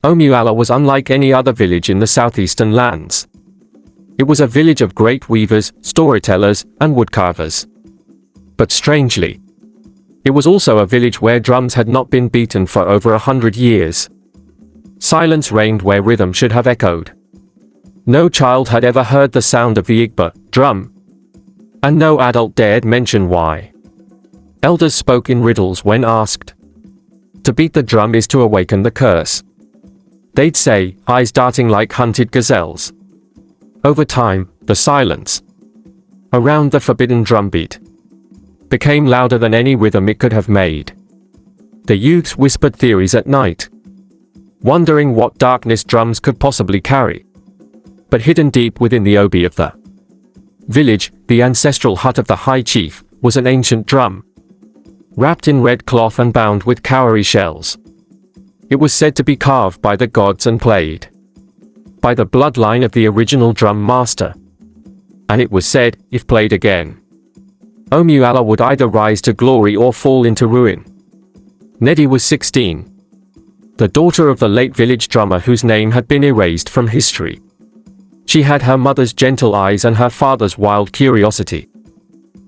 Omu-Ala was unlike any other village in the southeastern lands. It was a village of great weavers, storytellers, and woodcarvers. But strangely, it was also a village where drums had not been beaten for over 100 years. Silence reigned where rhythm should have echoed. No child had ever heard the sound of the Igbo drum, and no adult dared mention why. Elders spoke in riddles when asked. To beat the drum is to awaken the curse. They'd say, eyes darting like hunted gazelles. Over time, the silence around the forbidden drumbeat became louder than any rhythm it could have made. The youths whispered theories at night, wondering what darkness drums could possibly carry. But hidden deep within the obi of the village, the ancestral hut of the high chief, was an ancient drum, wrapped in red cloth and bound with cowrie shells. It was said to be carved by the gods and played by the bloodline of the original drum master. And it was said, if played again, Omu-Ala would either rise to glory or fall into ruin. Nnedi was 16, the daughter of the late village drummer whose name had been erased from history. She had her mother's gentle eyes and her father's wild curiosity.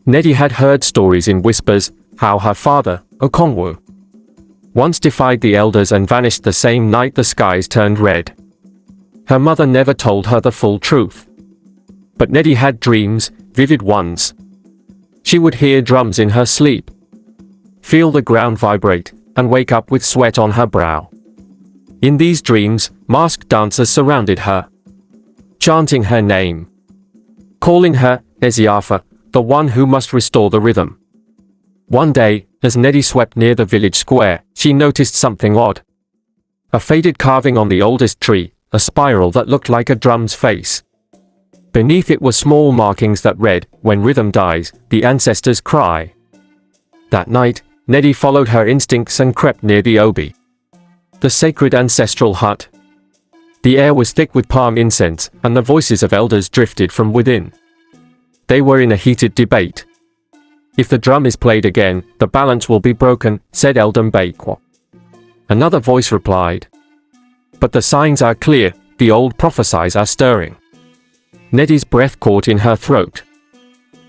Nnedi had heard stories in whispers, how her father, Okongwu, once defied the elders and vanished the same night the skies turned red. Her mother never told her the full truth. But Nnedi had dreams, vivid ones. She would hear drums in her sleep, feel the ground vibrate, and wake up with sweat on her brow. In these dreams, masked dancers surrounded her, chanting her name, calling her Eziafa, the one who must restore the rhythm. One day, as Nnedi swept near the village square, she noticed something odd. A faded carving on the oldest tree, a spiral that looked like a drum's face. Beneath it were small markings that read, "When rhythm dies, the ancestors cry." That night, Nnedi followed her instincts and crept near the obi, the sacred ancestral hut. The air was thick with palm incense, and the voices of elders drifted from within. They were in a heated debate. "If the drum is played again, the balance will be broken," said Elder Mbekwa. Another voice replied, "But the signs are clear, the old prophecies are stirring." Nnedi's breath caught in her throat.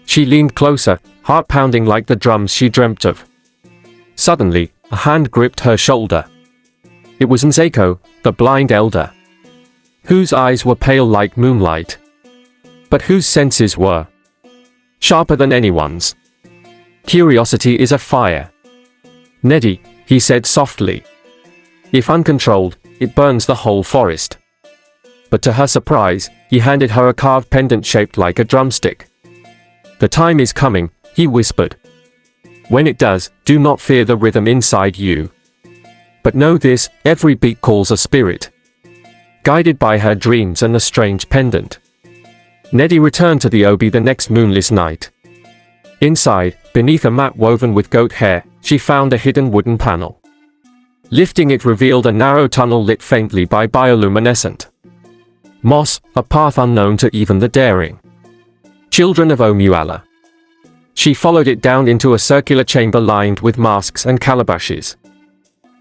She leaned closer, heart pounding like the drums she dreamt of. Suddenly, a hand gripped her shoulder. It was Nzeko, the blind elder, whose eyes were pale like moonlight, but whose senses were sharper than anyone's. "Curiosity is a fire, Nnedi," he said softly. "If uncontrolled, it burns the whole forest." But to her surprise, he handed her a carved pendant shaped like a drumstick. "The time is coming," he whispered. "When it does, do not fear the rhythm inside you. But know this, every beat calls a spirit." Guided by her dreams and the strange pendant, Nnedi returned to the obi the next moonless night. Inside, beneath a mat woven with goat hair, she found a hidden wooden panel. Lifting it revealed a narrow tunnel lit faintly by bioluminescent moss, a path unknown to even the daring children of Omu-Ala. She followed it down into a circular chamber lined with masks and calabashes.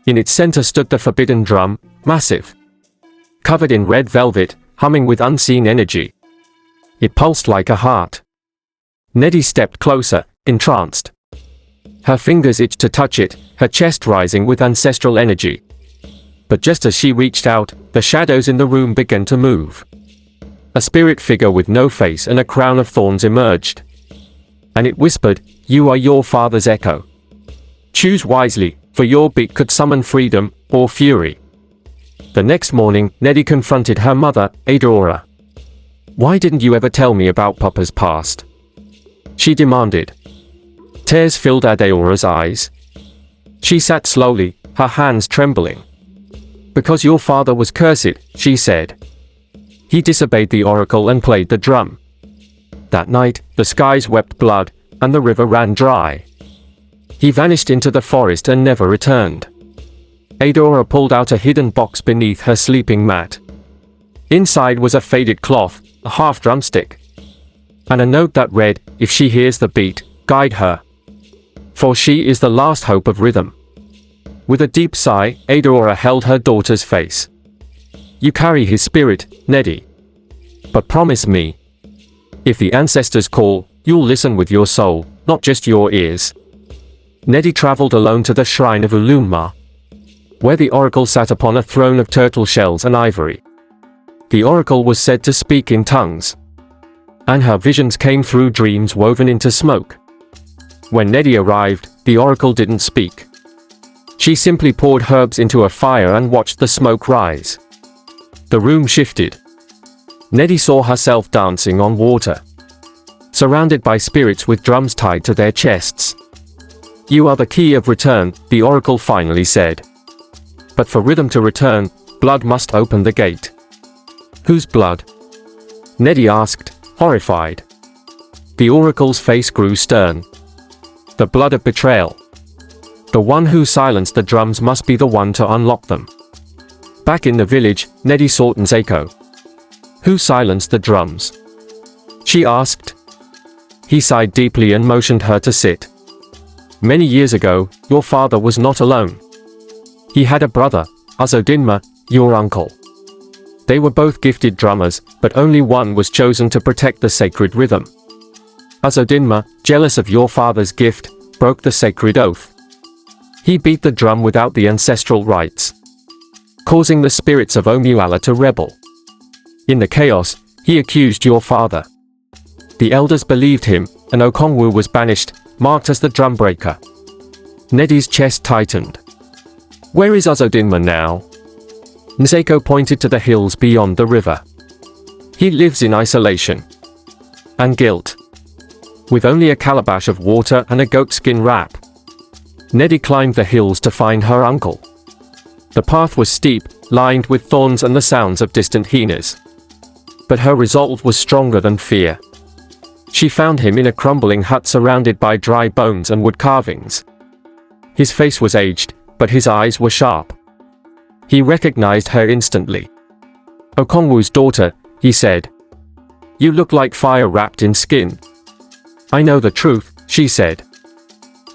In its center stood the forbidden drum, massive, covered in red velvet, humming with unseen energy. It pulsed like a heart. Nnedi stepped closer, entranced. Her fingers itched to touch it, her chest rising with ancestral energy. But just as she reached out, the shadows in the room began to move. A spirit figure with no face and a crown of thorns emerged. And it whispered, "You are your father's echo. Choose wisely, for your beat could summon freedom, or fury." The next morning, Nnedi confronted her mother, Adora. "Why didn't you ever tell me about Papa's past?" she demanded. Tears filled Adeora's eyes. She sat slowly, her hands trembling. "Because your father was cursed," she said. "He disobeyed the oracle and played the drum. That night, the skies wept blood, and the river ran dry. He vanished into the forest and never returned." Adora pulled out a hidden box beneath her sleeping mat. Inside was a faded cloth, a half drumstick, and a note that read, "If she hears the beat, guide her. For she is the last hope of rhythm." With a deep sigh, Adora held her daughter's face. You carry his spirit, Nnedi. But promise me, if the ancestors call, you'll listen with your soul, not just your ears. Nnedi traveled alone to the shrine of Uluma, where the oracle sat upon a throne of turtle shells and ivory. The oracle was said to speak in tongues, and her visions came through dreams woven into smoke. When Nnedi arrived, the oracle didn't speak. She simply poured herbs into a fire and watched the smoke rise. The room shifted. Nnedi saw herself dancing on water, surrounded by spirits with drums tied to their chests. You are the key of return, the oracle finally said. But for rhythm to return, blood must open the gate. Whose blood? Nnedi asked, horrified. The oracle's face grew stern. The blood of betrayal. The one who silenced the drums must be the one to unlock them. Back in the village, Nnedi sought Nseko. Who silenced the drums? She asked. He sighed deeply and motioned her to sit. Many years ago, your father was not alone. He had a brother, Azodinma, your uncle. They were both gifted drummers, but only one was chosen to protect the sacred rhythm. Azodinma, jealous of your father's gift, broke the sacred oath. He beat the drum without the ancestral rites, causing the spirits of Omu-Ala to rebel. In the chaos, he accused your father. The elders believed him, and Okongwu was banished, marked as the drum breaker. Nnedi's chest tightened. Where is Azodinma now? Nseko pointed to the hills beyond the river. He lives in isolation and guilt, with only a calabash of water and a goatskin wrap. Nnedi climbed the hills to find her uncle. The path was steep, lined with thorns and the sounds of distant hyenas. But her resolve was stronger than fear. She found him in a crumbling hut surrounded by dry bones and wood carvings. His face was aged, but his eyes were sharp. He recognized her instantly. Okongwu's daughter, he said. You look like fire wrapped in skin. I know the truth, she said.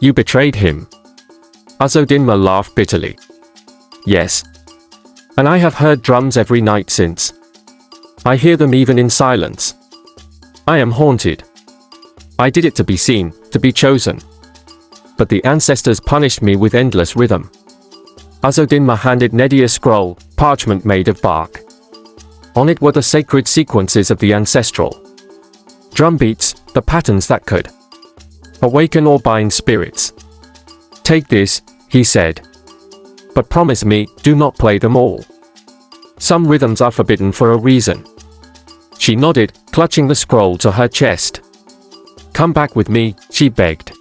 You betrayed him. Azodinma laughed bitterly. Yes. And I have heard drums every night since. I hear them even in silence. I am haunted. I did it to be seen, to be chosen. But the ancestors punished me with endless rhythm. Azodinma handed Nnedi a scroll, parchment made of bark. On it were the sacred sequences of the ancestral drum beats, the patterns that could awaken or bind spirits. Take this, he said. But promise me, do not play them all. Some rhythms are forbidden for a reason. She nodded, clutching the scroll to her chest. Come back with me, she begged.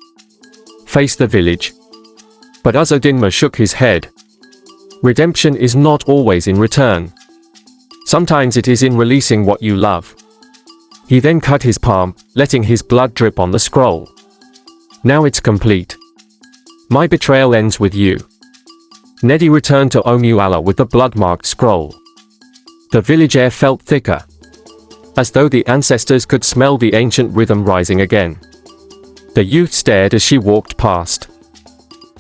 Face the village. But Azodinma shook his head. Redemption is not always in return. Sometimes it is in releasing what you love. He then cut his palm, letting his blood drip on the scroll. Now it's complete. My betrayal ends with you. Nnedi returned to Omu-Ala with the blood-marked scroll. The village air felt thicker, as though the ancestors could smell the ancient rhythm rising again. The youth stared as she walked past.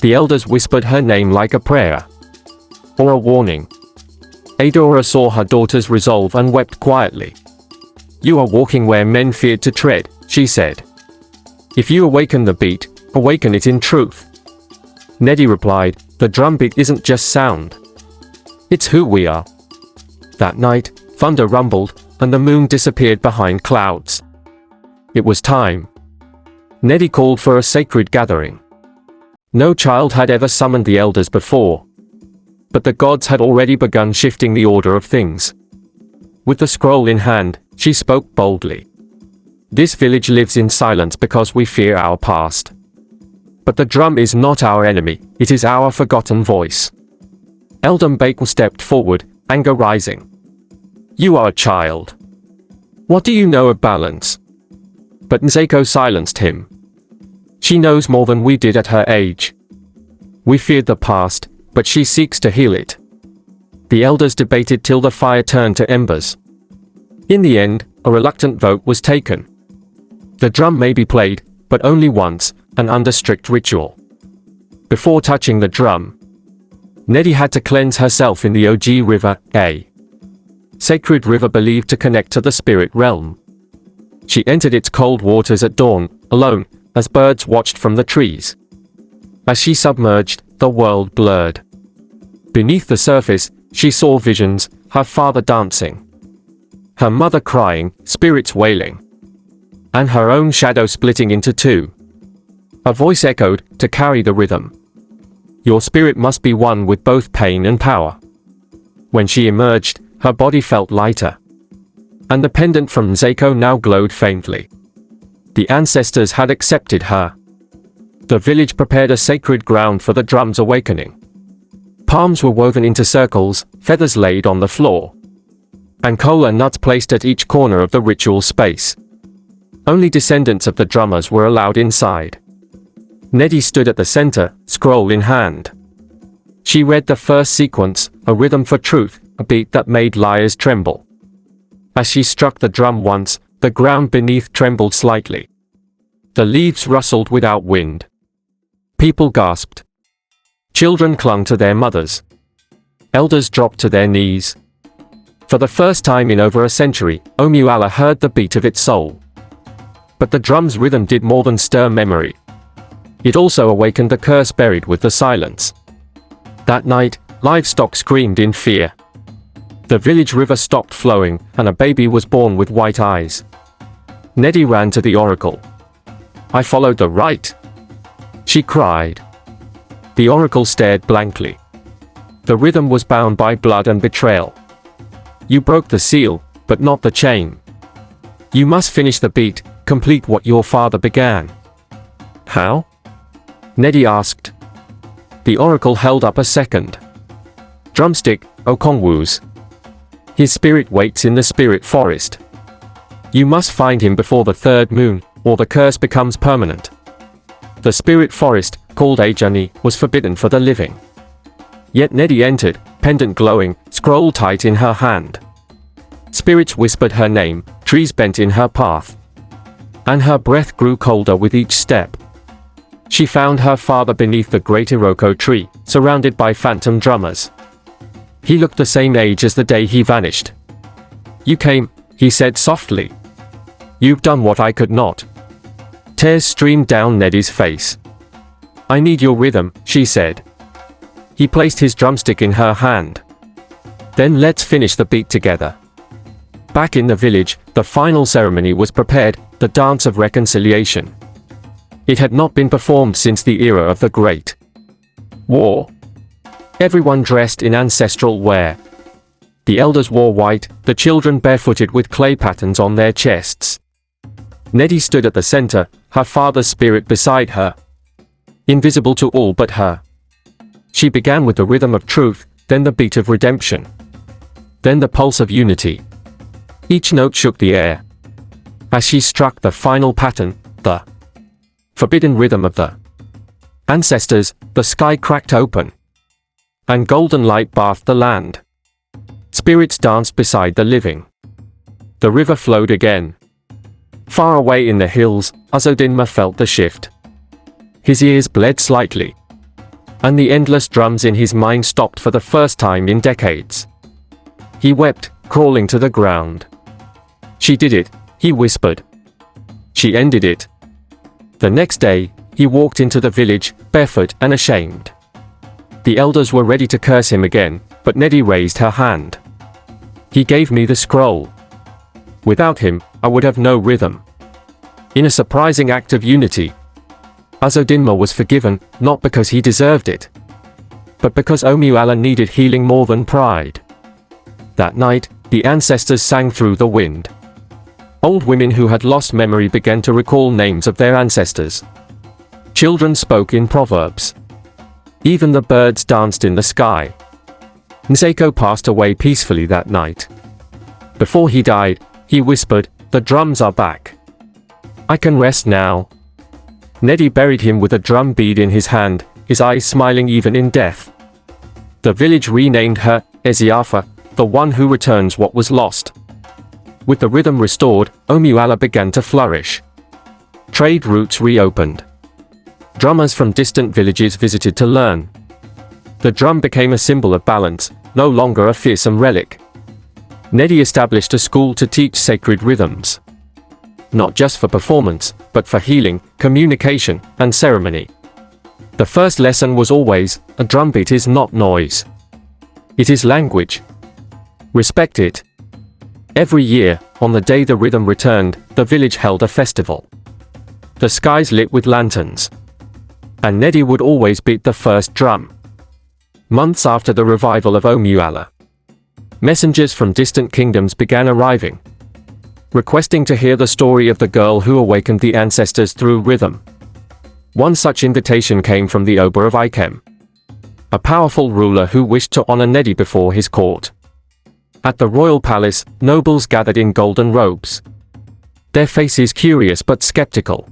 The elders whispered her name like a prayer, or a warning. Adora saw her daughter's resolve and wept quietly. You are walking where men feared to tread, she said. If you awaken the beat, awaken it in truth. Nnedi replied, the drumbeat isn't just sound. It's who we are. That night, thunder rumbled, and the moon disappeared behind clouds. It was time. Nnedi called for a sacred gathering. No child had ever summoned the elders before. But the gods had already begun shifting the order of things. With the scroll in hand, she spoke boldly. This village lives in silence because we fear our past. But the drum is not our enemy, it is our forgotten voice. Elder Mbako stepped forward, anger rising. You are a child. What do you know of balance? But Nseko silenced him. She knows more than we did at her age. We feared the past, but she seeks to heal it. The elders debated till the fire turned to embers. In the end, a reluctant vote was taken. The drum may be played, but only once, and under strict ritual. Before touching the drum, Nnedi had to cleanse herself in the Og River, sacred river believed to connect to the spirit realm. She entered its cold waters at dawn, alone, as birds watched from the trees. As she submerged, the world blurred. Beneath the surface, she saw visions, her father dancing, her mother crying, spirits wailing, and her own shadow splitting into two. A voice echoed, to carry the rhythm. Your spirit must be one with both pain and power. When she emerged, her body felt lighter, and the pendant from Nzeko now glowed faintly. The ancestors had accepted her. The village prepared a sacred ground for the drum's awakening. Palms were woven into circles, feathers laid on the floor, and kola nuts placed at each corner of the ritual space. Only descendants of the drummers were allowed inside. Nnedi stood at the center, scroll in hand. She read the first sequence, a rhythm for truth, a beat that made liars tremble. As she struck the drum once, the ground beneath trembled slightly. The leaves rustled without wind. People gasped. Children clung to their mothers. Elders dropped to their knees. For the first time in over a century, Omu-Ala heard the beat of its soul. But the drum's rhythm did more than stir memory. It also awakened the curse buried with the silence. That night, livestock screamed in fear. The village river stopped flowing, and a baby was born with white eyes. Nnedi ran to the oracle. I followed the right, she cried. The oracle stared blankly. The rhythm was bound by blood and betrayal. You broke the seal, but not the chain. You must finish the beat, complete what your father began. How? Nnedi asked. The oracle held up a second drumstick, Okongwu's. His spirit waits in the spirit forest. You must find him before the third moon, or the curse becomes permanent. The spirit forest, called Ajani, was forbidden for the living. Yet Nnedi entered, pendant glowing, scroll tight in her hand. Spirits whispered her name, trees bent in her path, and her breath grew colder with each step. She found her father beneath the great Iroko tree, surrounded by phantom drummers. He looked the same age as the day he vanished. You came, he said softly. You've done what I could not. Tears streamed down Nnedi's face. I need your rhythm, she said. He placed his drumstick in her hand. Then let's finish the beat together. Back in the village, the final ceremony was prepared, the dance of reconciliation. It had not been performed since the era of the Great War. Everyone dressed in ancestral wear. The elders wore white, the children barefooted with clay patterns on their chests. Nnedi stood at the center, her father's spirit beside her, invisible to all but her. She began with the rhythm of truth, then the beat of redemption, then the pulse of unity. Each note shook the air. As she struck the final pattern, the forbidden rhythm of the ancestors, the sky cracked open, and golden light bathed the land. Spirits danced beside the living. The river flowed again. Far away in the hills, Azodinma felt the shift. His ears bled slightly, and the endless drums in his mind stopped for the first time in decades. He wept, crawling to the ground. She did it, he whispered. She ended it. The next day, he walked into the village, barefoot and ashamed. The elders were ready to curse him again, but Nnedi raised her hand. He gave me the scroll. Without him, I would have no rhythm. In a surprising act of unity, Azodinma was forgiven, not because he deserved it, but because Omu-Ala needed healing more than pride. That night, the ancestors sang through the wind. Old women who had lost memory began to recall names of their ancestors. Children spoke in proverbs. Even the birds danced in the sky. Nzeko passed away peacefully that night. Before he died, he whispered, "The drums are back. I can rest now." Nnedi buried him with a drum bead in his hand, his eyes smiling even in death. The village renamed her, Eziafa, the one who returns what was lost. With the rhythm restored, Omu-Ala began to flourish. Trade routes reopened. Drummers from distant villages visited to learn. The drum became a symbol of balance, no longer a fearsome relic. Nnedi established a school to teach sacred rhythms. Not just for performance, but for healing, communication, and ceremony. The first lesson was always, a drumbeat is not noise. It is language. Respect it. Every year, on the day the rhythm returned, the village held a festival. The skies lit with lanterns. And Nnedi would always beat the first drum. Months after the revival of Omu-Ala, messengers from distant kingdoms began arriving, requesting to hear the story of the girl who awakened the ancestors through rhythm. One such invitation came from the Oba of Awakens, a powerful ruler who wished to honor Nnedi before his court. At the royal palace, nobles gathered in golden robes, their faces curious but skeptical.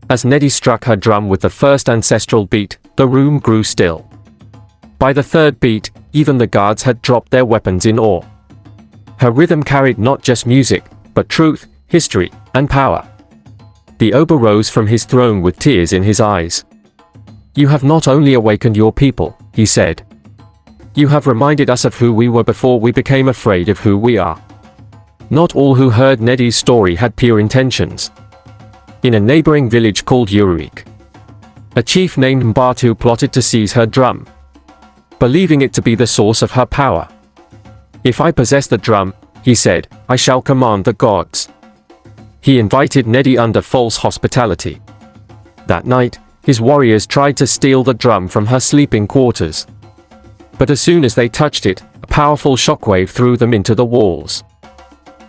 As Nnedi struck her drum with the first ancestral beat, the room grew still. By the third beat, even the guards had dropped their weapons in awe. Her rhythm carried not just music, but truth, history, and power. The Oba rose from his throne with tears in his eyes. "You have not only awakened your people," he said. "You have reminded us of who we were before we became afraid of who we are." Not all who heard Nnedi's story had pure intentions. In a neighboring village called Uruk, a chief named Mbatu plotted to seize her drum, believing it to be the source of her power. "If I possess the drum," he said, "I shall command the gods." He invited Nnedi under false hospitality. That night, his warriors tried to steal the drum from her sleeping quarters. But as soon as they touched it, a powerful shockwave threw them into the walls.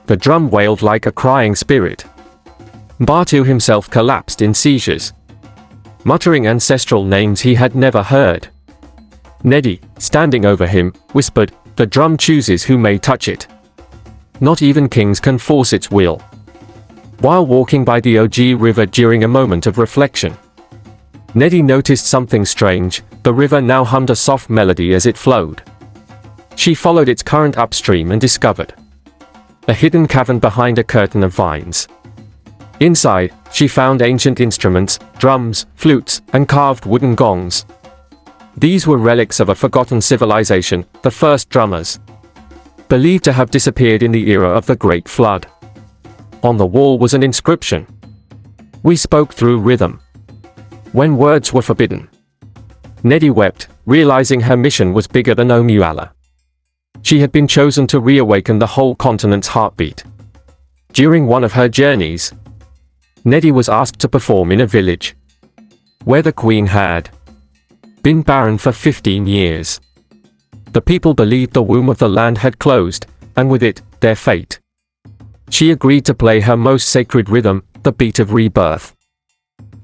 The drum wailed like a crying spirit. Mbatu himself collapsed in seizures, muttering ancestral names he had never heard. Nnedi, standing over him, whispered, "The drum chooses who may touch it. Not even kings can force its will." While walking by the Og River during a moment of reflection, Nnedi noticed something strange. The river now hummed a soft melody as it flowed. She followed its current upstream and discovered a hidden cavern behind a curtain of vines. Inside, she found ancient instruments, drums, flutes, and carved wooden gongs. These were relics of a forgotten civilization, the first drummers, believed to have disappeared in the era of the Great Flood. On the wall was an inscription: "We spoke through rhythm, when words were forbidden." Nnedi wept, realizing her mission was bigger than Omu-Ala. She had been chosen to reawaken the whole continent's heartbeat. During one of her journeys, Nnedi was asked to perform in a village where the queen had been barren for 15 years. The people believed the womb of the land had closed, and with it, their fate. She agreed to play her most sacred rhythm, the beat of rebirth.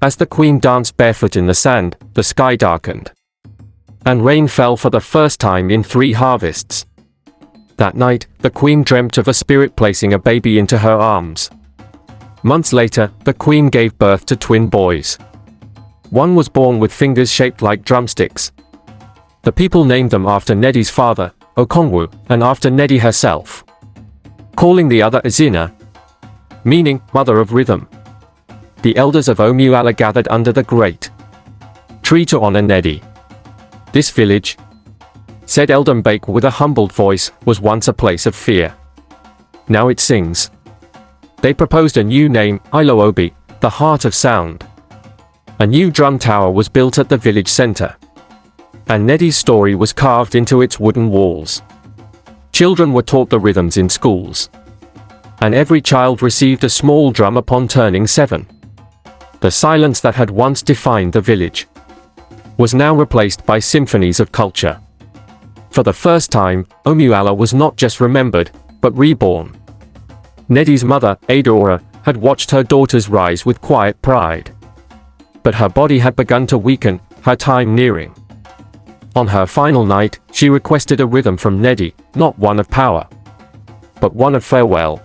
As the queen danced barefoot in the sand, the sky darkened, and rain fell for the first time in 3 harvests. That night, the queen dreamt of a spirit placing a baby into her arms. Months later, the queen gave birth to twin boys. One was born with fingers shaped like drumsticks. The people named them after Nnedi's father, Okongwu, and after Nnedi herself, calling the other Azina, meaning Mother of Rhythm. The elders of Omu-Ala gathered under the great tree to honor Nnedi. "This village," said Elder Mbake with a humbled voice, "was once a place of fear. Now it sings." They proposed a new name, Ilobi, the heart of sound. A new drum tower was built at the village center, and Nnedi's story was carved into its wooden walls. Children were taught the rhythms in schools, and every child received a small drum upon turning 7. The silence that had once defined the village was now replaced by symphonies of culture. For the first time, Omu-Ala was not just remembered, but reborn. Nnedi's mother, Adaora, had watched her daughters rise with quiet pride. But her body had begun to weaken, her time nearing. On her final night, she requested a rhythm from Nnedi, not one of power, but one of farewell.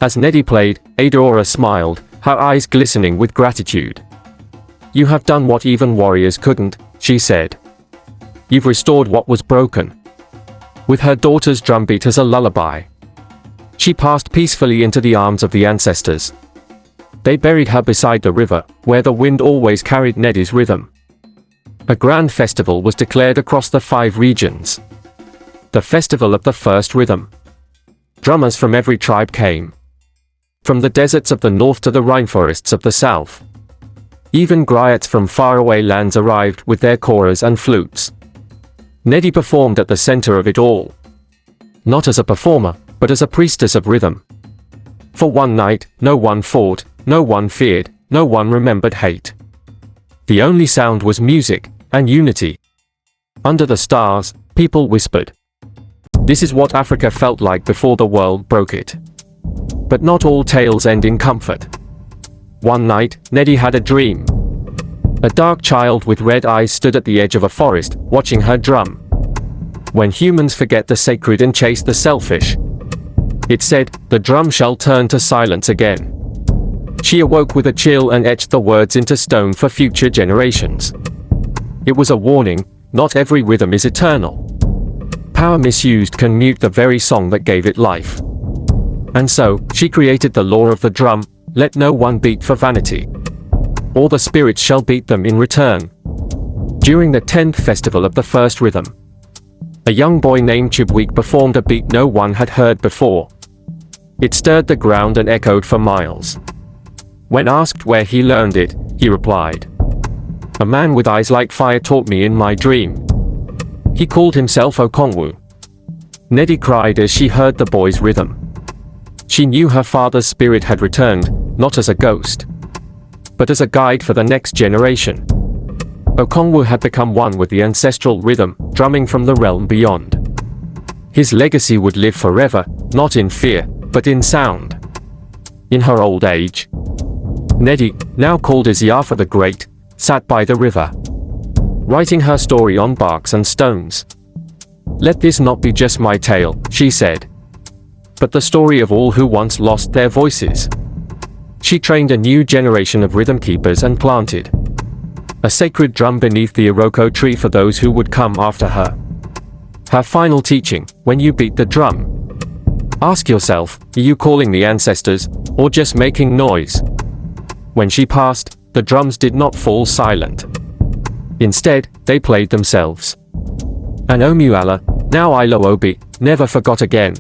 As Nnedi played, Adaora smiled, her eyes glistening with gratitude. "You have done what even warriors couldn't," she said. "You've restored what was broken." With her daughter's drumbeat as a lullaby, she passed peacefully into the arms of the ancestors. They buried her beside the river, where the wind always carried Nnedi's rhythm. A grand festival was declared across the 5 regions. The Festival of the First Rhythm. drummers from every tribe came. From the deserts of the north to the rainforests of the south. Even griots from faraway lands arrived with their koras and flutes. Nnedi performed at the center of it all. Not as a performer, but as a priestess of rhythm. For one night, no one fought, no one feared, no one remembered hate. The only sound was music, and unity. Under the stars, people whispered. This is what Africa felt like before the world broke it. But not all tales end in comfort. One night, Nnedi had a dream. A dark child with red eyes stood at the edge of a forest, watching her drum. When humans forget the sacred and chase the selfish, it said, the drum shall turn to silence again. She awoke with a chill and etched the words into stone for future generations. It was a warning, not every rhythm is eternal. Power misused can mute the very song that gave it life. And so, she created the law of the drum, let no one beat for vanity. Or the spirits shall beat them in return. During the 10th festival of the first rhythm, a young boy named Chubweek performed a beat no one had heard before. It stirred the ground and echoed for miles. When asked where he learned it, he replied, "A man with eyes like fire taught me in my dream." He called himself Okongwu. Nnedi cried as she heard the boy's rhythm. She knew her father's spirit had returned, not as a ghost, but as a guide for the next generation. Okongwu had become one with the ancestral rhythm, drumming from the realm beyond. His legacy would live forever, not in fear, but in sound. In her old age, Nnedi, now called Isiafa the Great, sat by the river, writing her story on barks and stones. "Let this not be just my tale," she said, "but the story of all who once lost their voices." She trained a new generation of rhythm keepers and planted a sacred drum beneath the Iroko tree for those who would come after her. Her final teaching, when you beat the drum, ask yourself, are you calling the ancestors, or just making noise? When she passed, the drums did not fall silent. Instead, they played themselves. And Omu-Ala, now Ilo Obi, never forgot again.